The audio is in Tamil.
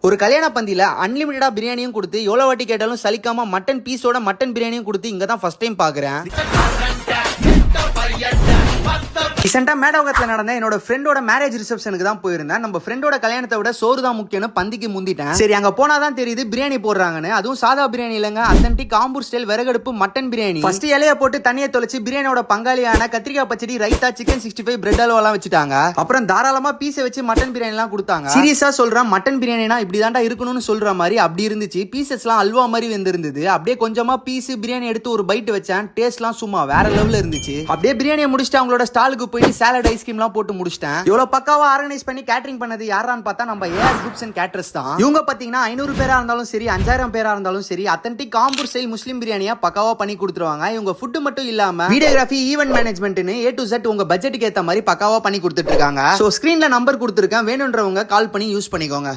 ஒரு கல்யாண பந்தியில அன்லிமிட்டடா பிரியாணியும் கொடுத்து எவ்வளவு வாட்டி கேட்டாலும் சலிக்காம மட்டன் பீஸோட மட்டன் பிரியாணியும் கொடுத்து இங்க தான் ஃபர்ஸ்ட் டைம் பாக்குறேன். ரீசெண்டா மேடவகத்துல நடந்த என்னோட ஃப்ரெண்டோட மேரேஜ் ரிசப்ஷனுக்கு தான் போயிருந்தேன். நம்ம ஃப்ரெண்டோட கல்யாணத்தை விட சோறு தான் முக்கியம்னு பந்திக்கு முந்திட்டேன். சரி, அங்க போனாதான் தெரியுது பிரியாணி போடுறாங்கன்னு. அதுவும் சாதா பிரியாணி இல்லங்க, அத்தன்டிக் ஆம்பூர் ஸ்டைல் விறகடுப்பு மட்டன் பிரியாணி. ஃபர்ஸ்ட் இலைய போட்டு தண்ணியை தொலைச்சு பிரியாணியோட பங்காளியான கத்திரிக்காய் பச்சடி, ரைத்தா, சிக்கன் 65, பிரெட் அல்வா எல்லாம் வச்சுட்டாங்க. அப்புறம் தாராளமா பீஸை வச்சு மட்டன் பிரியாணி எல்லாம் கொடுத்தாங்க. சீரியஸா சொல்றேன், மட்டன் பிரியாணினா இப்படிதான்டா இருக்கணும்னு சொல்ற மாதிரி அப்படி இருந்துச்சு. பீசஸ் எல்லாம் அல்வா மாதிரி வெந்திருந்தது. அப்படியே கொஞ்சமா பீஸ் பிரியாணி எடுத்து ஒரு பைட் வச்சேன். டேஸ்ட் எல்லாம் சும்மா வேற லெவல்ல இருந்துச்சு. அப்படியே பிரியாணியை முடிச்சுட்டு அவங்களோட ஸ்டாலுக்கு போயிட்டு சாலட் ஐஸ்கிரீம் எல்லாம் போட்டு முடிச்சிட்டேன். இவ்வளவு பக்காவா ஆர்கனைஸ் பண்ணி கேட்டரிங் பண்ணது யாரான்னு பார்த்தா நம்ம ஏஆர் குரூப்ஸ் அண்ட் கேட்டரர்ஸ் தான். இவங்க பாத்தீங்கன்னா 500 பேரா இருந்தாலும் சரி, 5000 பேரா இருந்தாலும் சரி, அத்தன்டிக் ஆம்பூர் ஸ்டைல் முஸ்லீம் பிரியாணியா பக்காவா பண்ணி கொடுத்துருவாங்க. இவங்க ஃபுட் மட்டும் இல்லாம வீடியோகிராஃபி, ஈவென்ட் மேனேஜ்மெண்ட்னு A to Z உங்க பட்ஜெட்டுக்கு ஏத்த மாதிரி பக்காவா பண்ணி கொடுத்துட்டு இருக்காங்க. சோ ஸ்கிரீன்ல நம்பர் கொடுத்துருக்கேன், வேணும்ன்றவங்க கால் பண்ணி யூஸ் பண்ணிக்கோங்க.